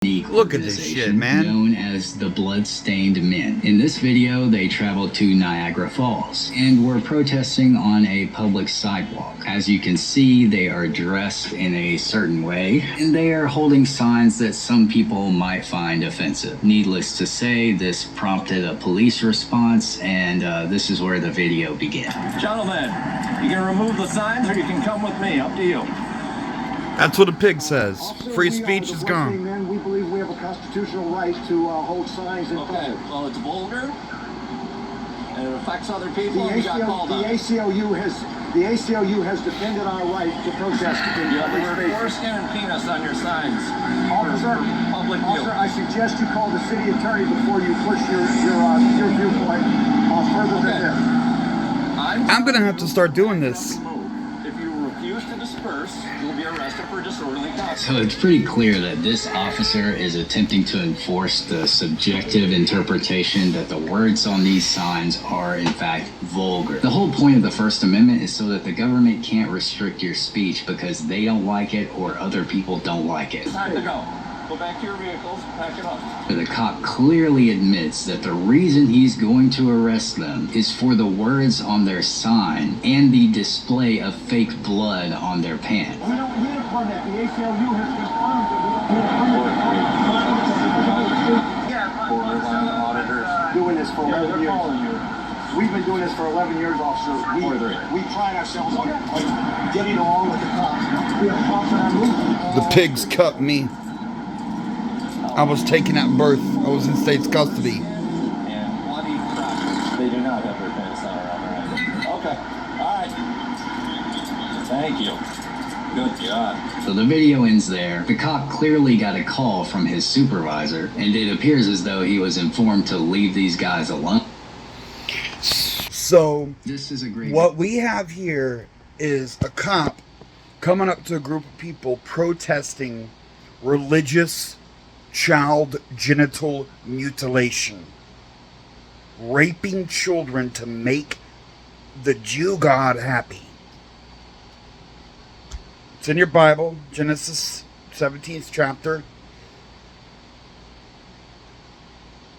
Look at this shit, man. Known as the Bloodstained Men. In this video, they traveled to Niagara Falls and were protesting on a public sidewalk. As you can see, they are dressed in a certain way, and they are holding signs that some people might find offensive. Needless to say, this prompted a police response, and this is where the video begins. Gentlemen, you can remove the signs or you can come with me. Up to you. That's what a pig says. Free speech is gone. Men, we believe we have a constitutional right to hold signs in public. Well, it's vulgar, and it affects other people, The ACLU has defended our right to protest in You have public the word spaces. foreskin and penis on your signs. Officer, for public view. I suggest you call the city attorney before you push your viewpoint further than this. I'm gonna have to start doing this. If you refuse to disperse, you'll be arrested for disorderly conduct. So it's pretty clear that this officer is attempting to enforce the subjective interpretation that the words on these signs are in fact vulgar. The whole point of the First Amendment is so that the government can't restrict your speech because they don't like it or other people don't like it. Time to go. Go back to your vehicles, pack it up. The cop clearly admits that the reason he's going to arrest them is for the words on their sign and the display of fake blood on their pants. We don't need a permit. The ACLU has confirmed that we don't need a permit. Borderline auditors. Doing this for 11 They're years. calling you. We've been doing this for 11 years, officer. We pride ourselves on getting along with the cops. We have cops in our movement. The pigs cut me. I was taken at birth. I was in state's custody. And bloody crap. They do not have their pants down around their head. Okay. All right. Thank you. Good God. So the video ends there. The cop clearly got a call from his supervisor, and it appears as though he was informed to leave these guys alone. So, This is a great... what we have here is a cop coming up to a group of people protesting religious child genital mutilation, raping children to make the Jew God happy. It's in your Bible, Genesis 17th chapter.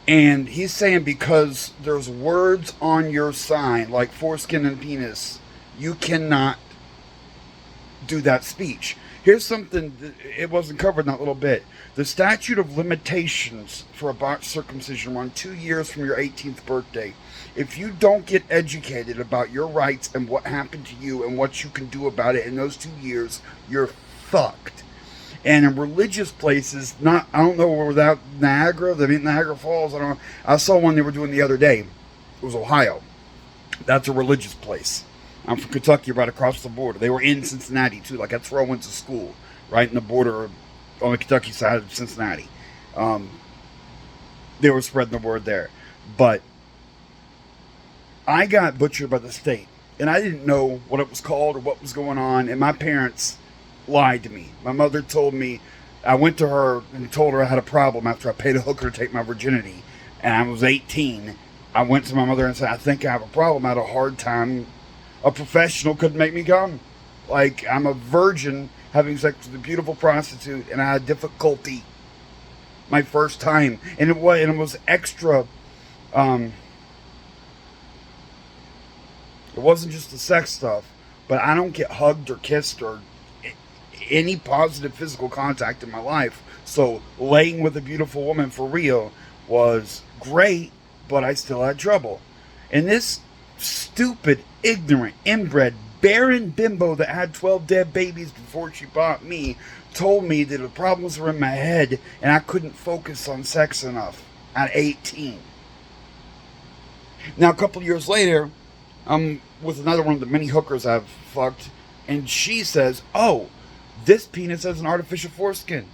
And he's saying because there's words on your sign, like foreskin and penis, you cannot do that speech. Here's something, it wasn't covered in that little bit. The statute of limitations for a botched circumcision run 2 years from your 18th birthday. If you don't get educated about your rights and what happened to you and what you can do about it in those 2 years, you're fucked. And in religious places, I don't know where that Niagara Falls, I don't know. I saw one they were doing the other day. It was Ohio. That's a religious place. I'm from Kentucky, right across the border. They were in Cincinnati, too. Like, that's where I went to school, right in the border on the Kentucky side of Cincinnati. They were spreading the word there. But I got butchered by the state, and I didn't know what it was called or what was going on, and my parents lied to me. My mother told me, I went to her and told her I had a problem after I paid a hooker to take my virginity, and I was 18. I went to my mother and said, I think I have a problem. I had a hard time. A professional couldn't make me come. Like, I'm a virgin having sex with a beautiful prostitute, and I had difficulty my first time. And it was extra. It wasn't just the sex stuff, but I don't get hugged or kissed or any positive physical contact in my life. So laying with a beautiful woman for real was great, but I still had trouble. And this stupid, ignorant, inbred, barren bimbo that had 12 dead babies before she bought me told me that the problems were in my head and I couldn't focus on sex enough at 18. Now, a couple years later, I'm with another one of the many hookers I've fucked, and she says, oh, this penis has an artificial foreskin.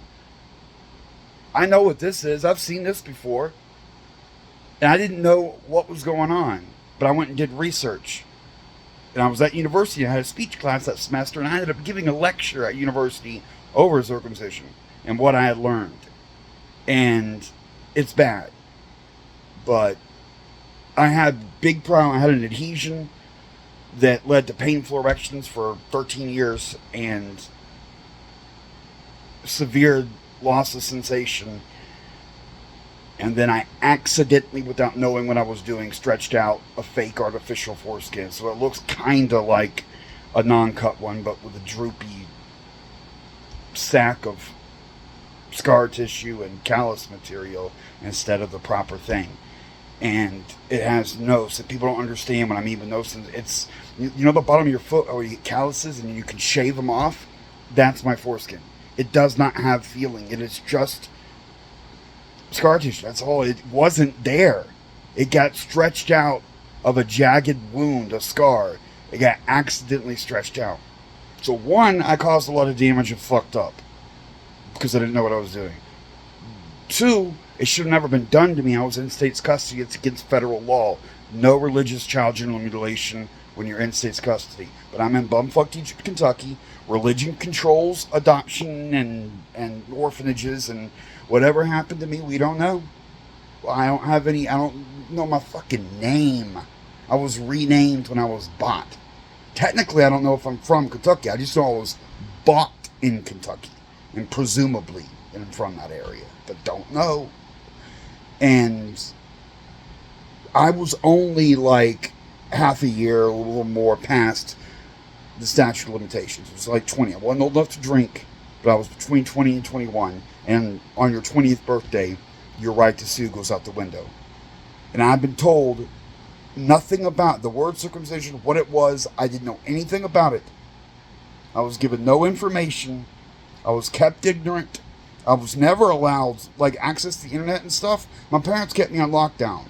I know what this is. I've seen this before. And I didn't know what was going on, but I went and did research. And I was at university. I had a speech class that semester, and I ended up giving a lecture at university over circumcision and what I had learned. And it's bad. But I had big problem. I had an adhesion that led to painful erections for 13 years and severe loss of sensation, and then I accidentally, without knowing what I was doing, stretched out a fake artificial foreskin. So it looks kind of like a non-cut one, but with a droopy sack of scar tissue and callus material instead of the proper thing. And it has no, so people don't understand what I mean with no, it's, you know, the bottom of your foot where you get calluses and you can shave them off. That's my foreskin. It does not have feeling. It is just scar tissue. That's all. It wasn't there. It got stretched out of a jagged wound, a scar. It got accidentally stretched out. So one, I caused a lot of damage and fucked up because I didn't know what I was doing. Two, it should have never been done to me. I was in state's custody. It's against federal law. No religious child genital mutilation when you're in state's custody. But I'm in bumfuck Egypt, Kentucky. Religion controls adoption and orphanages, and whatever happened to me, we don't know. I don't know my fucking name. I was renamed when I was bought. Technically, I don't know if I'm from Kentucky. I just know I was bought in Kentucky, and presumably I'm from that area, but don't know. And I was only like half a year, a little more past the statute of limitations. It was like 20. I wasn't old enough to drink, but I was between 20 and 21. And on your 20th birthday, your right to sue goes out the window. And I've been told nothing about the word circumcision, what it was. I didn't know anything about it. I was given no information. I was kept ignorant. I was never allowed like access to the internet and stuff. My parents kept me on lockdown.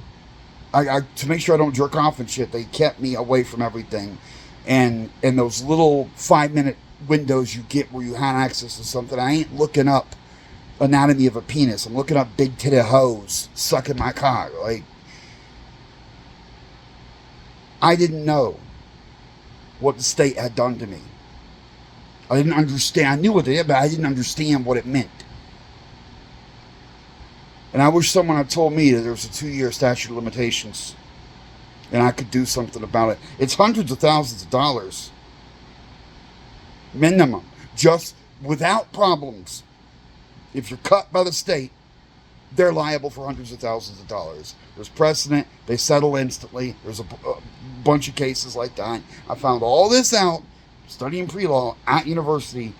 I to make sure I don't jerk off and shit. They kept me away from everything. And those little 5-minute windows you get where you had access to something, I ain't looking up anatomy of a penis. I'm looking up big titty hoes sucking my cock. Like, I didn't know what the state had done to me. I didn't understand. I knew what it did, but I didn't understand what it meant. And I wish someone had told me that there was a 2-year statute of limitations and I could do something about it. It's hundreds of thousands of dollars. Minimum. Just without problems. If you're cut by the state, they're liable for hundreds of thousands of dollars. There's precedent. They settle instantly. There's a bunch of cases like that. I found all this out studying pre-law at university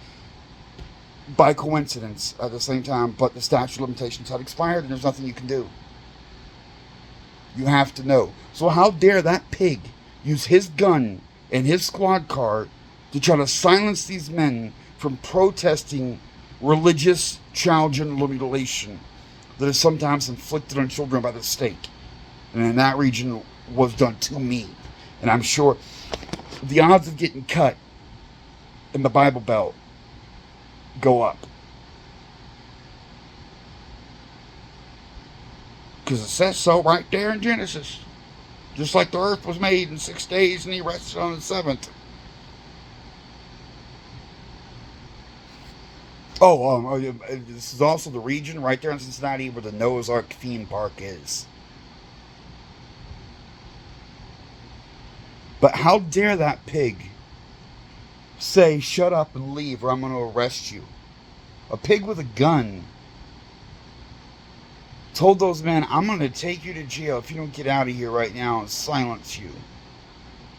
by coincidence at the same time, but the statute of limitations had expired and there's nothing you can do. You have to know. So how dare that pig use his gun and his squad car to try to silence these men from protesting religious child genital mutilation that is sometimes inflicted on children by the state. And in that region was done to me. And I'm sure the odds of getting cut in the Bible Belt go up. Because it says so right there in Genesis. Just like the earth was made in 6 days and he rested on the 7th. This is also the region right there in Cincinnati where the Noah's Ark theme park is. But how dare that pig say, shut up and leave or I'm going to arrest you. A pig with a gun told those men, I'm going to take you to jail if you don't get out of here right now and silence you.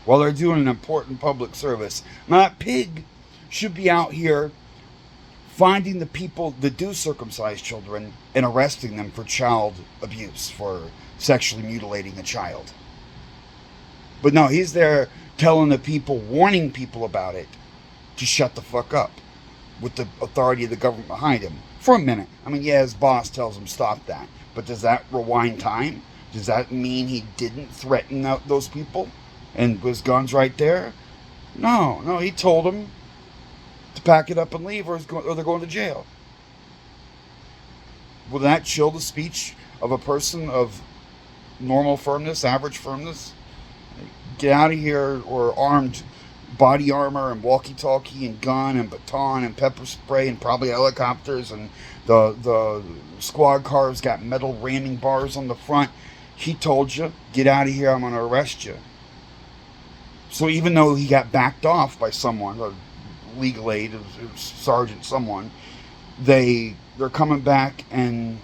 While they're doing an important public service. Now that pig should be out here finding the people that do circumcise children and arresting them for child abuse, for sexually mutilating a child. But no, he's there telling the people, warning people about it, to shut the fuck up with the authority of the government behind him. For a minute. I mean, yeah, his boss tells him stop that. But does that rewind time? Does that mean he didn't threaten those people? And his gun's right there? No, he told them to pack it up and leave or they're going to jail. Will that chill the speech of a person of normal firmness, average firmness? Get out of here, or armed body armor and walkie-talkie and gun and baton and pepper spray and probably helicopters, and the squad cars got metal ramming bars on the front. He told you, get out of here, I'm going to arrest you. So even though he got backed off by someone, a legal aid, sergeant someone, they they're coming back, and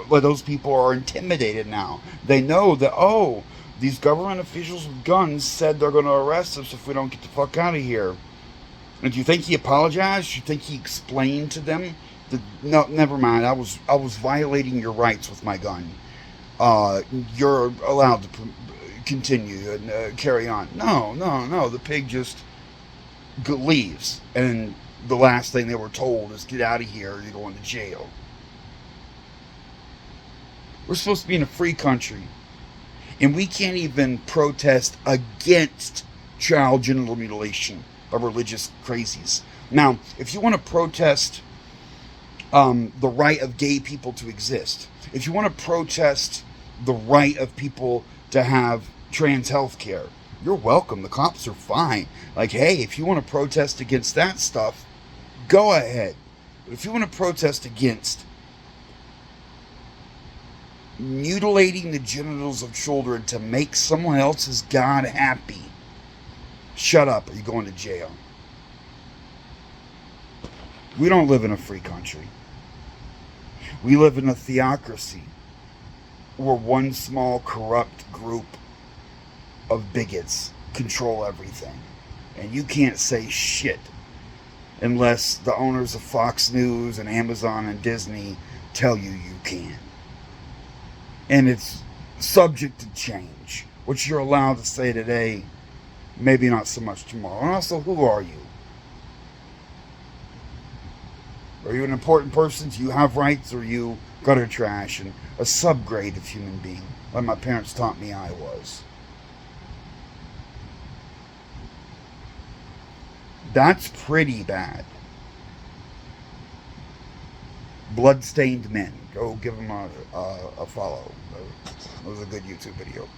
well, those people are intimidated now. They know that, oh, these government officials with guns said they're going to arrest us if we don't get the fuck out of here. And do you think he apologized? Do you think he explained to them that, no, never mind, I was violating your rights with my gun. You're allowed to continue and carry on. No. The pig just leaves, and the last thing they were told is, get out of here or you're going to jail. We're supposed to be in a free country, and we can't even protest against child genital mutilation by religious crazies. Now, if you want to protest the right of gay people to exist, if you want to protest the right of people to have trans health care, you're welcome. The cops are fine. Like, hey, if you want to protest against that stuff, go ahead. But if you want to protest against mutilating the genitals of children to make someone else's God happy, shut up, or you're going to jail. We don't live in a free country. We live in a theocracy where one small corrupt group of bigots control everything. And you can't say shit unless the owners of Fox News and Amazon and Disney tell you you can. And it's subject to change. What you're allowed to say today, maybe not so much tomorrow. And also, who are you? Are you an important person? Do you have rights? Or are you gutter trash and a subgrade of human being, like my parents taught me I was? That's pretty bad. Bloodstained Men. Go give them a follow. It was a good YouTube video.